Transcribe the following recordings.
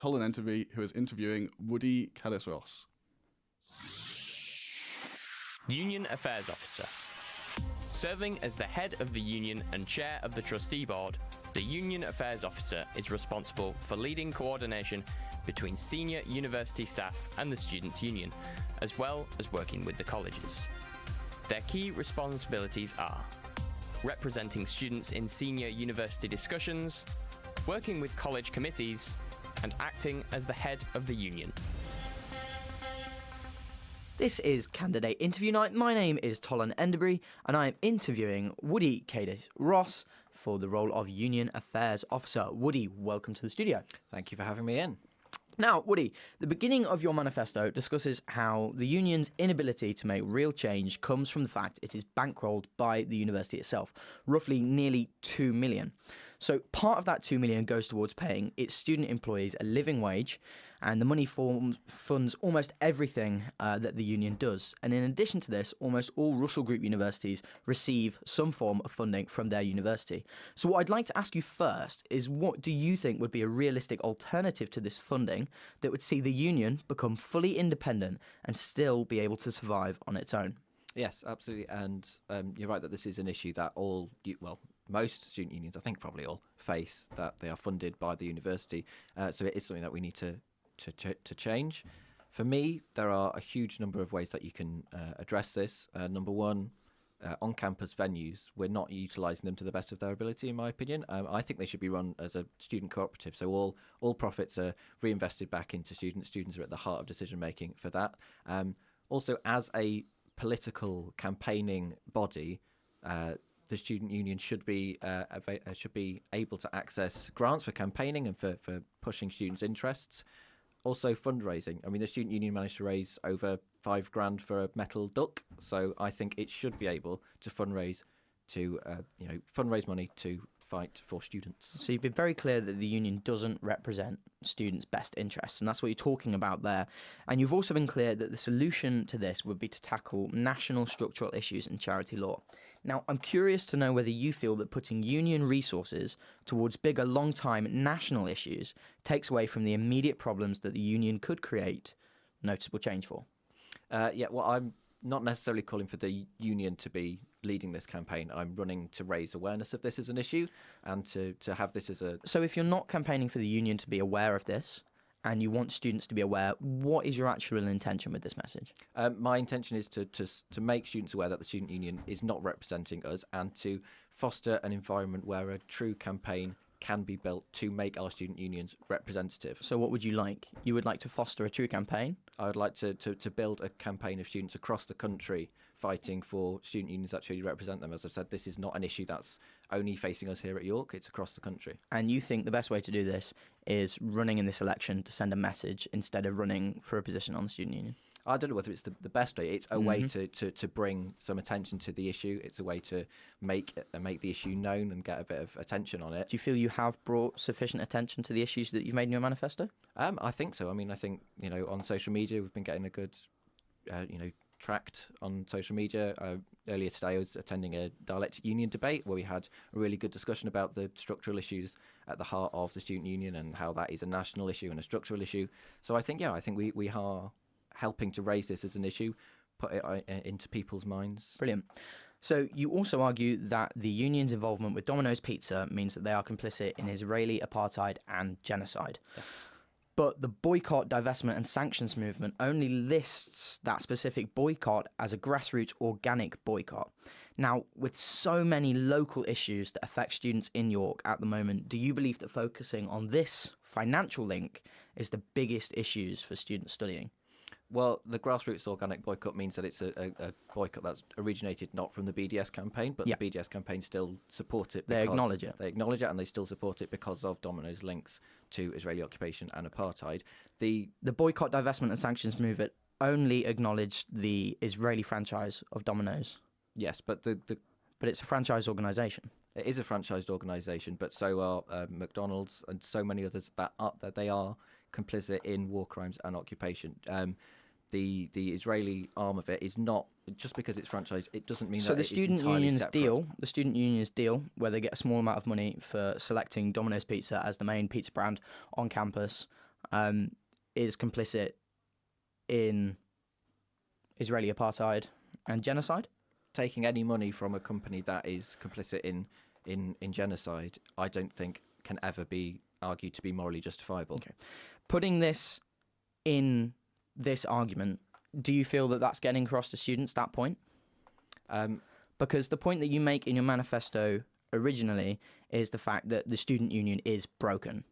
Colin Enderby, who is interviewing Woody Kadis-Ross. Union Affairs Officer. Serving as the head of the union and chair of the trustee board, the Union Affairs Officer is responsible for leading coordination between senior university staff and the Students' Union, as well as working with the colleges. Their key responsibilities are representing students in senior university discussions, working with college committees, and acting as the head of the union. This is Candidate Interview Night. My name is Colin Enderby, and I am interviewing Woody Kadis-Ross for the role of Union Affairs Officer. Woody, welcome to the studio. Thank you for having me in. Now, Woody, the beginning of your manifesto discusses how the union's inability to make real change comes from the fact it is bankrolled by the university itself, roughly nearly 2 million. So part of that 2 million goes towards paying its student employees a living wage, and the money funds almost everything that the union does. And in addition to this, almost all Russell Group universities receive some form of funding from their university. So what I'd like to ask you first is, what do you think would be a realistic alternative to this funding that would see the union become fully independent and still be able to survive on its own? Yes, absolutely. And you're right that this is an issue that most student unions, I think probably all, face, that they are funded by the university. So it is something that we need to change. For me, there are a huge number of ways that you can address this. Number one, on-campus venues, we're not utilising them to the best of their ability, in my opinion. I think they should be run as a student cooperative, so all profits are reinvested back into students. Students are at the heart of decision-making for that. Also, as a political campaigning body, the student union should be able to access grants for campaigning and for pushing students' interests. Also, fundraising. I mean, the student union managed to raise over $5,000 for a metal duck, so I think it should be able to fundraise money to fight for students. So you've been very clear that the union doesn't represent students' best interests, and that's what you're talking about there. And you've also been clear that the solution to this would be to tackle national structural issues in charity law. Now, I'm curious to know whether you feel that putting union resources towards bigger, long-time national issues takes away from the immediate problems that the union could create noticeable change for. Well, I'm not necessarily calling for the union to be leading this campaign. I'm running to raise awareness of this as an issue and to have this as a... So if you're not campaigning for the union to be aware of this, and you want students to be aware, what is your actual intention with this message? My intention is to make students aware that the student union is not representing us, and to foster an environment where a true campaign can be built to make our student unions representative. So what would you like? You would like to foster a true campaign? I would like to build a campaign of students across the country fighting for student unions that truly represent them. As I've said, this is not an issue that's only facing us here at York, it's across the country. And you think the best way to do this is running in this election to send a message instead of running for a position on the student union? I don't know whether it's the best way. It's a way to bring some attention to the issue. It's a way to make the issue known and get a bit of attention on it. Do you feel you have brought sufficient attention to the issues that you've made in your manifesto? I think so. I mean, I think, on social media, we've been getting a good, tracked on social media. Earlier today, I was attending a dialectic union debate where we had a really good discussion about the structural issues at the heart of the student union and how that is a national issue and a structural issue. So I think we are helping to raise this as an issue, put it into people's minds. Brilliant. So you also argue that the union's involvement with Domino's Pizza means that they are complicit in Israeli apartheid and genocide. Yeah. But the boycott, divestment and sanctions movement only lists that specific boycott as a grassroots organic boycott. Now, with so many local issues that affect students in York at the moment, do you believe that focusing on this financial link is the biggest issues for students studying? Well, the grassroots organic boycott means that it's a boycott that's originated not from the BDS campaign, but the BDS campaign still support it. They acknowledge it. They acknowledge it, and they still support it because of Domino's links to Israeli occupation and apartheid. The boycott, divestment and sanctions movement only acknowledged the Israeli franchise of Domino's. Yes, but But it's a franchise organisation. It is a franchised organisation, but so are McDonald's and so many others that they are complicit in war crimes and occupation. The Israeli arm of it is not, just because it's franchised, it doesn't mean that it's entirely separate. The student union's deal, where they get a small amount of money for selecting Domino's Pizza as the main pizza brand on campus, is complicit in Israeli apartheid and genocide? Taking any money from a company that is complicit in genocide, I don't think can ever be argued to be morally justifiable. Okay. Putting this in this argument, do you feel that that's getting across to students, that point? Because the point that you make in your manifesto originally is the fact that the student union is broken.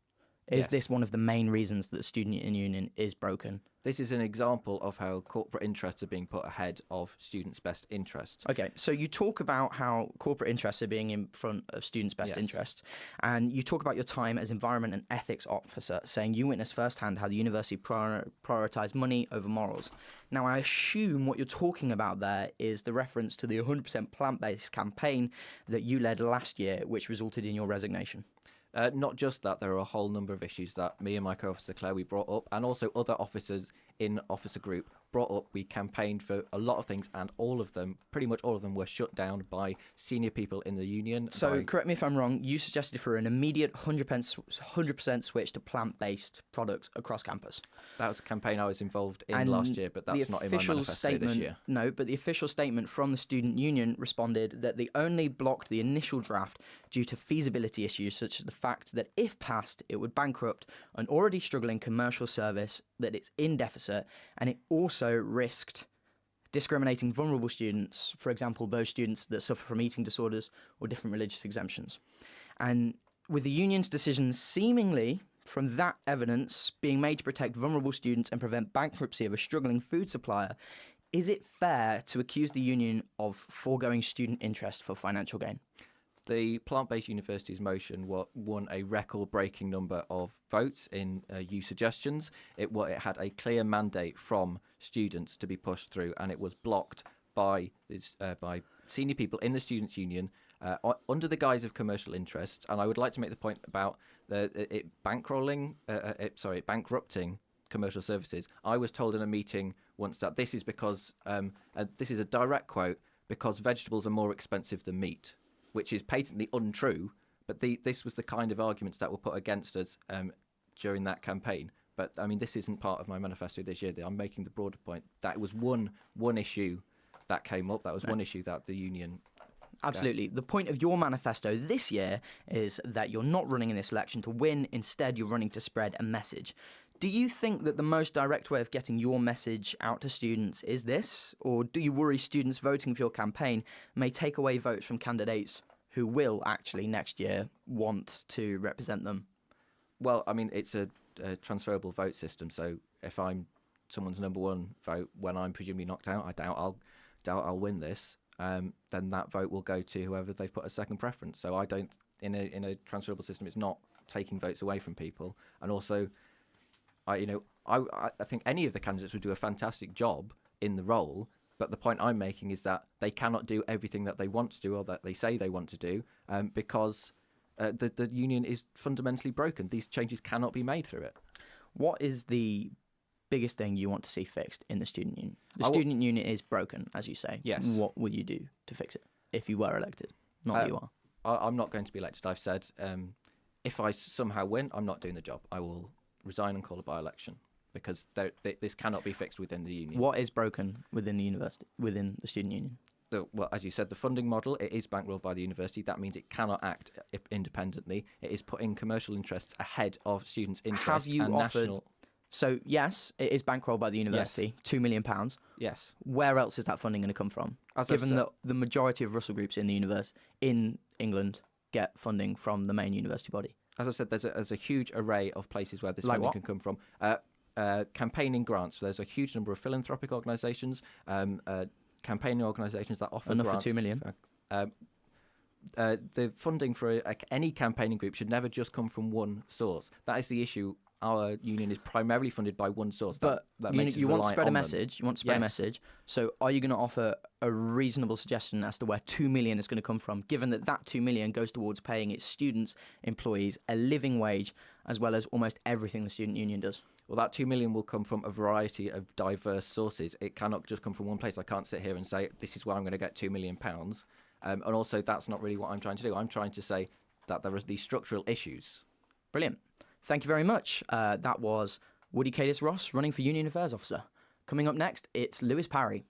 Is Yes. this one of the main reasons that the student union is broken? This is an example of how corporate interests are being put ahead of students' best interests. Okay, so you talk about how corporate interests are being in front of students' best Yes. interests, and you talk about your time as environment and ethics officer, saying you witnessed firsthand how the university prioritised money over morals. Now, I assume what you're talking about there is the reference to the 100% plant-based campaign that you led last year, which resulted in your resignation. Not just that, there are a whole number of issues that me and my co-officer Claire, we brought up, and also other officers in officer group brought up. We campaigned for a lot of things, and all of them, pretty much all of them, were shut down by senior people in the union. So, correct me if I'm wrong, you suggested for an immediate 100% switch to plant-based products across campus. That was a campaign I was involved in And last year, but the that's not in my official manifesto statement, this year. No, but the official statement from the student union responded that they only blocked the initial draft due to feasibility issues, such as the fact that if passed, it would bankrupt an already struggling commercial service that it's in deficit, and it also risked discriminating vulnerable students, for example, those students that suffer from eating disorders or different religious exemptions. And with the union's decision seemingly, from that evidence, being made to protect vulnerable students and prevent bankruptcy of a struggling food supplier, is it fair to accuse the union of foregoing student interest for financial gain? The plant-based universities motion won a record-breaking number of votes in U suggestions. It had a clear mandate from students to be pushed through, and it was blocked by senior people in the students' union under the guise of commercial interests. And I would like to make the point about it bankrupting commercial services. I was told in a meeting once that this is because this is a direct quote, because vegetables are more expensive than meat, which is patently untrue, but this was the kind of arguments that were put against us during that campaign. But, I mean, this isn't part of my manifesto this year. I'm making the broader point. That was one issue that came up. That was one issue that the union... Absolutely. The point of your manifesto this year is that you're not running in this election to win. Instead, you're running to spread a message. Do you think that the most direct way of getting your message out to students is this? Or do you worry students voting for your campaign may take away votes from candidates who will actually next year want to represent them? Well, I mean, it's a transferable vote system. So if I'm someone's number one vote when I'm presumably knocked out, I doubt I'll win this. Then that vote will go to whoever they've put as second preference. So I don't, in a transferable system, it's not taking votes away from people. And also, I think any of the candidates would do a fantastic job in the role, but the point I'm making is that they cannot do everything that they want to do or that they say they want to do because the union is fundamentally broken. These changes cannot be made through it. What is the biggest thing you want to see fixed in the student union? The student union is broken, as you say. Yes. What will you do to fix it if you were elected? Not that you are. I'm not going to be elected. I've said if I somehow win, I'm not doing the job. I will resign and call a by-election because this cannot be fixed within the union. What is broken within the university, within the student union? Well, as you said, the funding model, it is bankrolled by the university. That means it cannot act independently. It is putting commercial interests ahead of students' interests. Have you and offered? national... So yes, it is bankrolled by the university, £2 million. Yes. Where else is that funding going to come from? As I've Given said- that the majority of Russell groups in the in England get funding from the main university body. As I've said, there's a huge array of places where this Like funding what? can come from. Campaigning grants. So there's a huge number of philanthropic organisations, campaigning organisations that offer Enough grants. for £2 million. The funding for any campaigning group should never just come from one source. That is the issue. Our union is primarily funded by one source. But that you, makes us you want to reliant spread a on them. message. You want to spread a Yes. message. So are you going to offer a reasonable suggestion as to where £2 million is going to come from, given that £2 million goes towards paying its students, employees, a living wage, as well as almost everything the student union does? Well, that 2 million will come from a variety of diverse sources. It cannot just come from one place. I can't sit here and say, this is where I'm going to get £2 million. And also, that's not really what I'm trying to do. I'm trying to say that there are these structural issues. Brilliant. Thank you very much. That was Woody Kadis-Ross running for Union Affairs Officer. Coming up next, it's Lewis Parry.